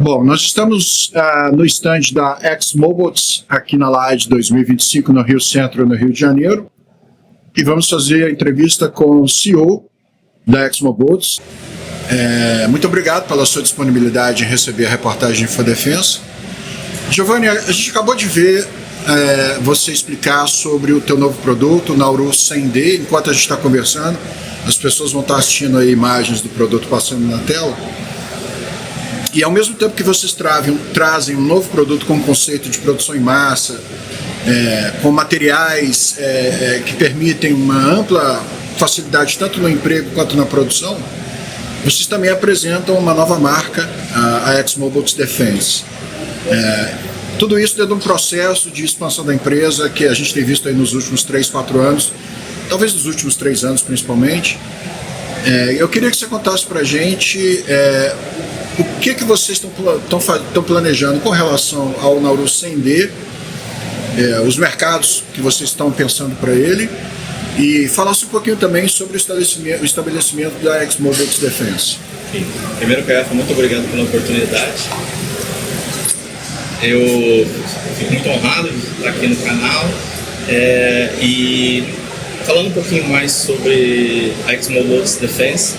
Bom, nós estamos no stand da X-Mobots aqui na LAD 2025 no Rio Centro, no Rio de Janeiro, e vamos fazer a entrevista com o CEO da X-Mobots. Muito obrigado pela sua disponibilidade em receber a reportagem InfoDefensa. Giovanni, a gente acabou de ver você explicar sobre o teu novo produto, o Nauru 100D. Enquanto a gente está conversando, as pessoas vão estar assistindo aí imagens do produto passando na tela. E ao mesmo tempo que vocês trazem um novo produto com conceito de produção em massa, com materiais que permitem uma ampla facilidade tanto no emprego quanto na produção, vocês também apresentam uma nova marca, a X-Mobots Defense. Tudo isso dentro de um processo de expansão da empresa que a gente tem visto aí nos últimos 3, 4 anos, talvez nos últimos 3 anos principalmente. Eu queria que você contasse para a gente o que vocês estão planejando com relação ao Nauru 100D, os mercados que vocês estão pensando para ele, e falasse um pouquinho também sobre o estabelecimento da X-Mobots Defense. Primeiro, Caio, muito obrigado pela oportunidade. Eu fico muito honrado de estar aqui no canal e falando um pouquinho mais sobre a X-Mobots Defense.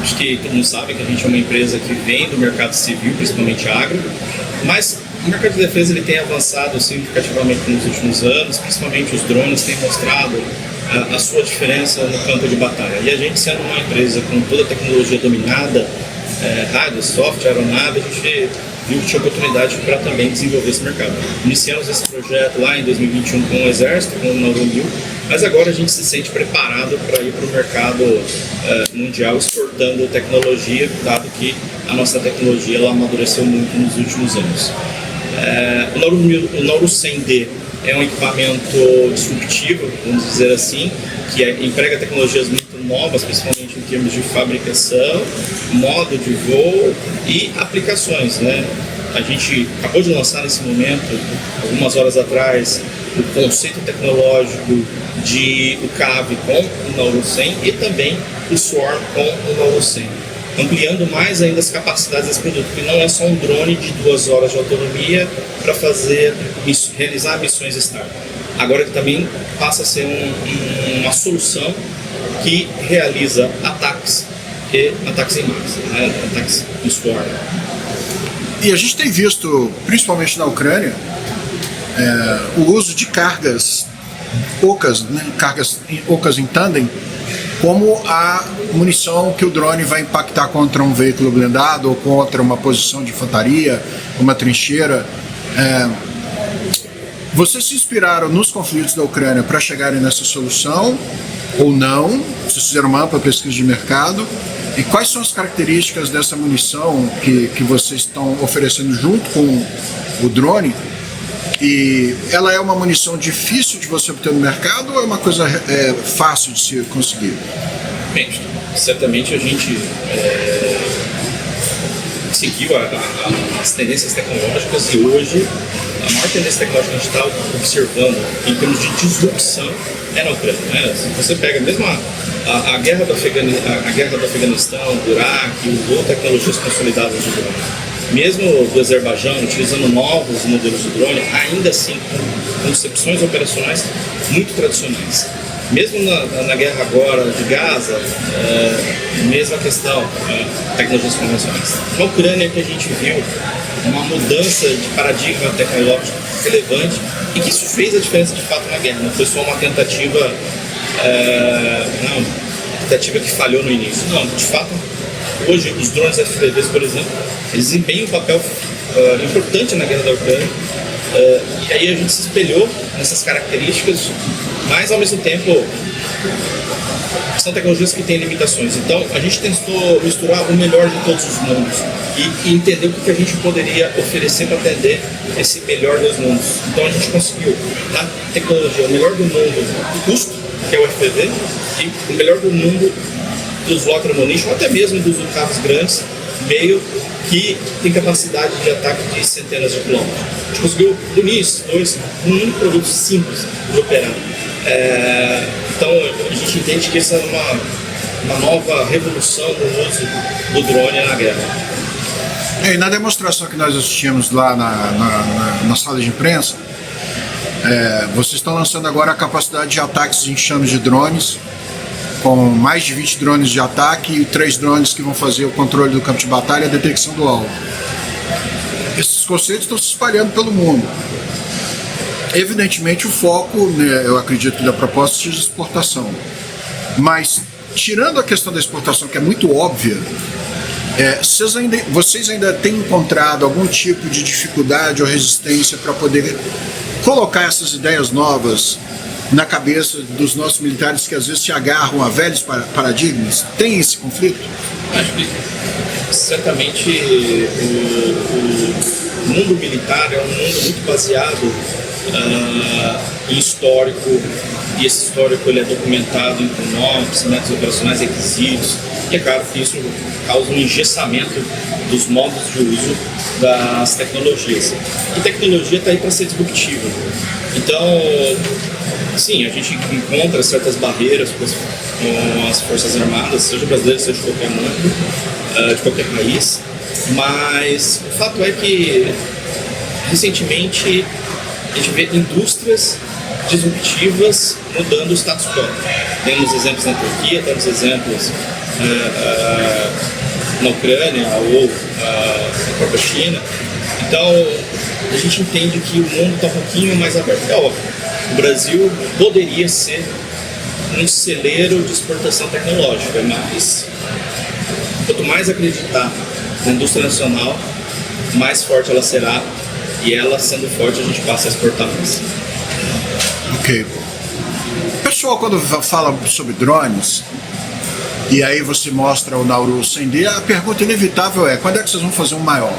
Acho que todo mundo sabe que a gente é uma empresa que vem do mercado civil, principalmente agro, mas o mercado de defesa ele tem avançado significativamente nos últimos anos, principalmente os drones têm mostrado a sua diferença no campo de batalha. E a gente, sendo uma empresa com toda a tecnologia dominada, rádio, software, aeronave, a gente viu que tinha oportunidade para também desenvolver esse mercado. Iniciamos esse projeto lá em 2021 com o Exército, com o Nauru 1000, mas agora a gente se sente preparado para ir para o mercado mundial exportando tecnologia, dado que a nossa tecnologia ela amadureceu muito nos últimos anos. O Nauru 100D é um equipamento disruptivo, vamos dizer assim, que emprega tecnologias muito novas, principalmente em termos de fabricação, modo de voo e aplicações, né? A gente acabou de lançar nesse momento, algumas horas atrás, o conceito tecnológico de o CAV com o Nauru 100 e também o Swarm com o Nauru 100, ampliando mais ainda as capacidades desse produto, que não é só um drone de 2 horas de autonomia para realizar missões STAR. Agora que também passa a ser uma solução que realiza ataques em massa, né? Ataques no Swarm. E a gente tem visto, principalmente na Ucrânia, o uso de cargas ocas, né? Cargas ocas em tandem, como a munição que o drone vai impactar contra um veículo blindado ou contra uma posição de infantaria, uma trincheira. Vocês se inspiraram nos conflitos da Ucrânia para chegarem nessa solução ou não? Vocês fizeram uma ampla pesquisa de mercado? E quais são as características dessa munição que vocês estão oferecendo junto com o drone? E ela é uma munição difícil de você obter no mercado ou é uma coisa fácil de se conseguir? Bem, certamente a gente seguiu as tendências tecnológicas e hoje a maior tendência tecnológica que a gente está observando em termos de disrupção na Ucrânia. Né? Se você pega mesmo a guerra do Afeganistão, do Iraque, usou tecnologias consolidadas de drone. Mesmo do Azerbaijão, utilizando novos modelos de drone, ainda assim com concepções operacionais muito tradicionais. Mesmo na guerra agora de Gaza, mesma questão, tecnologias convencionais. Na Ucrânia que a gente viu uma mudança de paradigma tecnológico relevante e que isso fez a diferença de fato na guerra. Não foi só uma tentativa que falhou no início. Não, de fato, hoje os drones FPVs, por exemplo, eles desempenham um papel importante na guerra da Ucrânia. E aí a gente se espelhou nessas características, mas ao mesmo tempo são tecnologias que têm limitações. Então a gente tentou misturar o melhor de todos os mundos e entender o que a gente poderia oferecer para atender esse melhor dos mundos. Então a gente conseguiu na tecnologia o melhor do mundo do custo, que é o FPV, e o melhor do mundo dos locker munition, até mesmo dos carros grandes, meio que tem capacidade de ataque de centenas de quilômetros. A gente conseguiu unir esses dois num único produto simples de operar. Então a gente entende que essa é uma nova revolução no uso do drone na guerra. E na demonstração que nós assistimos lá na sala de imprensa, vocês estão lançando agora a capacidade de ataques de enxames de drones, com mais de 20 drones de ataque e 3 drones que vão fazer o controle do campo de batalha e a detecção do alvo. Esses conceitos estão se espalhando pelo mundo. Evidentemente o foco, né, eu acredito que da proposta seja exportação. Mas, tirando a questão da exportação, que é muito óbvia, vocês ainda têm encontrado algum tipo de dificuldade ou resistência para poder colocar essas ideias novas na cabeça dos nossos militares que às vezes se agarram a velhos paradigmas? Tem esse conflito? Acho que certamente o mundo militar é um mundo muito baseado em histórico, e esse histórico ele é documentado em CONOPS, métodos operacionais requisitos, e é claro que isso causa um engessamento dos modos de uso das tecnologias. E tecnologia está aí para ser disruptiva. Então, sim, a gente encontra certas barreiras com as Forças Armadas, seja brasileiras, seja de qualquer mundo, de qualquer país, mas o fato é que recentemente a gente vê indústrias disruptivas mudando o status quo. Temos exemplos na Turquia, temos exemplos na Ucrânia ou na própria China. Então, a gente entende que o mundo está um pouquinho mais aberto. É óbvio, o Brasil poderia ser um celeiro de exportação tecnológica, mas quanto mais acreditar na indústria nacional, mais forte ela será, e ela sendo forte a gente passa a exportar mais. Ok. O pessoal, quando fala sobre drones, e aí você mostra o Nauru 100D, a pergunta inevitável é: quando é que vocês vão fazer um maior?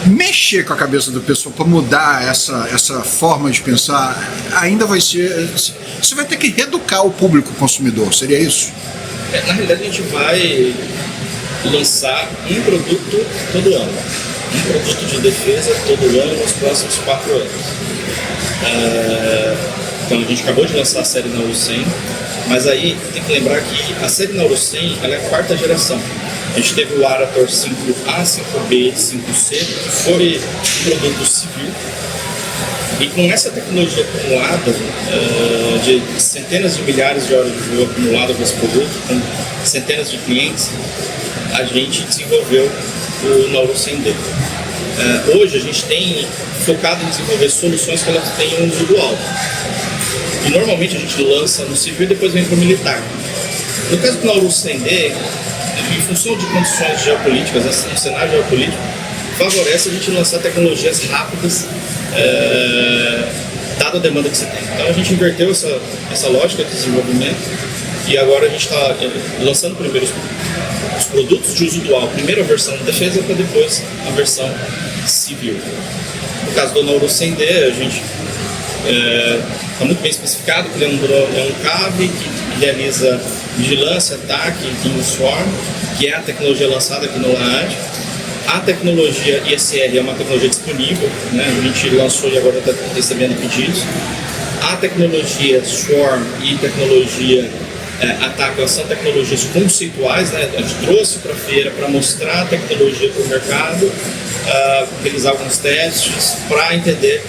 Mexer com a cabeça do pessoal para mudar essa forma de pensar ainda vai ser... Você vai ter que reeducar o público consumidor, seria isso? Na realidade, a gente vai lançar um produto todo ano. Um produto de defesa todo ano nos próximos 4 anos. Então, a gente acabou de lançar a série Nauru 100, mas aí tem que lembrar que a série Nauru 100 ela é a 4ª geração. A gente teve o Arator 5A, 5B e 5C, que foi um produto civil. E com essa tecnologia acumulada, de centenas de milhares de horas de voo acumulada com esse produto, com centenas de clientes, a gente desenvolveu o Nauru 100D. Hoje a gente tem focado em desenvolver soluções que elas tenham uso dual. E normalmente a gente lança no civil e depois vem para o militar. No caso do Nauru 100D, em função de condições geopolíticas, um cenário geopolítico, favorece a gente lançar tecnologias rápidas, dada a demanda que você tem. Então a gente inverteu essa lógica de desenvolvimento e agora a gente está lançando primeiro os produtos de uso dual, primeiro a versão de defesa para depois a versão civil. No caso do Nauru 100D, a gente está muito bem especificado que ele é um CAV que realiza vigilância, ataque em swarm, que é a tecnologia lançada aqui no LAAD. A tecnologia ISR é uma tecnologia disponível, né? A gente lançou e agora está recebendo pedidos. A tecnologia Swarm e tecnologia ataque, elas são tecnologias conceituais, né? A gente trouxe para a feira para mostrar a tecnologia para o mercado, realizar alguns testes para entender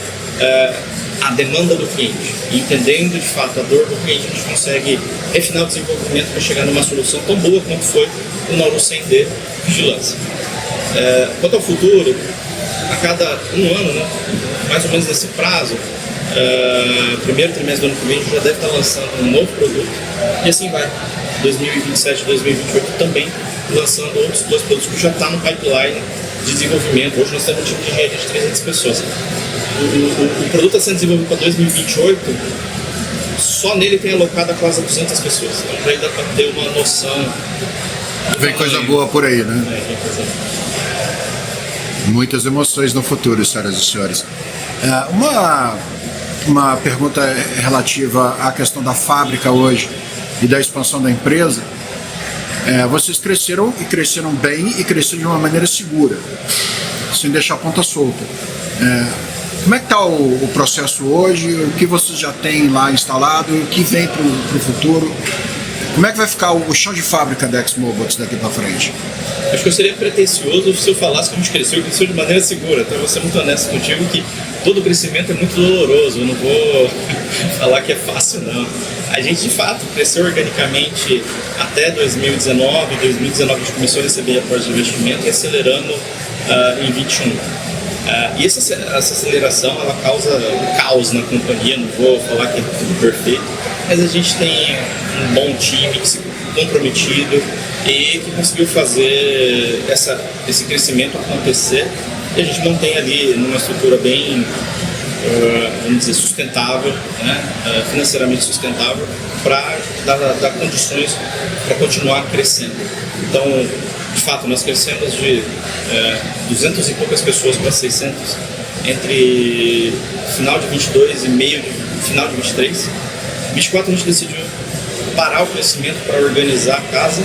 a demanda do cliente. E entendendo de fato a dor do cliente, a gente consegue refinar o desenvolvimento para chegar numa solução tão boa quanto foi o Nauru 100D Vigilância. Quanto ao futuro, a cada um ano, né, mais ou menos nesse prazo, primeiro trimestre do ano que vem, a gente já deve estar lançando um novo produto, e assim vai. 2027 e 2028 também lançando outros 2 produtos que já estão no pipeline de desenvolvimento. Hoje nós temos um time de engenharia de 300 pessoas. O produto está sendo desenvolvido para 2028, só nele tem alocado quase 200 pessoas. Então já dá para ter uma noção. Vem coisa boa por aí, né? Vem coisa boa. Muitas emoções no futuro, senhoras e senhores. Uma pergunta relativa à questão da fábrica hoje e da expansão da empresa. Vocês cresceram e cresceram bem e cresceram de uma maneira segura, sem deixar a ponta solta. Como é que está o processo hoje? O que vocês já têm lá instalado? O que vem para o futuro? Como é que vai ficar o chão de fábrica da X-Mobots daqui para frente? Acho que eu seria pretencioso se eu falasse que a gente cresceu de maneira segura. Então eu vou ser muito honesto contigo que todo crescimento é muito doloroso. Eu não vou falar que é fácil, não. A gente, de fato, cresceu organicamente até 2019. Em 2019 a gente começou a receber aportes de investimento e acelerando em 21. E essa aceleração ela causa caos na companhia. Não vou falar que é tudo perfeito, mas a gente tem um bom time comprometido e que conseguiu fazer esse crescimento acontecer, e a gente mantém ali numa estrutura bem, vamos dizer, sustentável, né? Financeiramente sustentável, para dar condições para continuar crescendo. Então, de fato, nós crescemos de 200 e poucas pessoas para 600 entre final de 22 e meio de final de 23. 24 a gente decidiu parar o crescimento para organizar a casa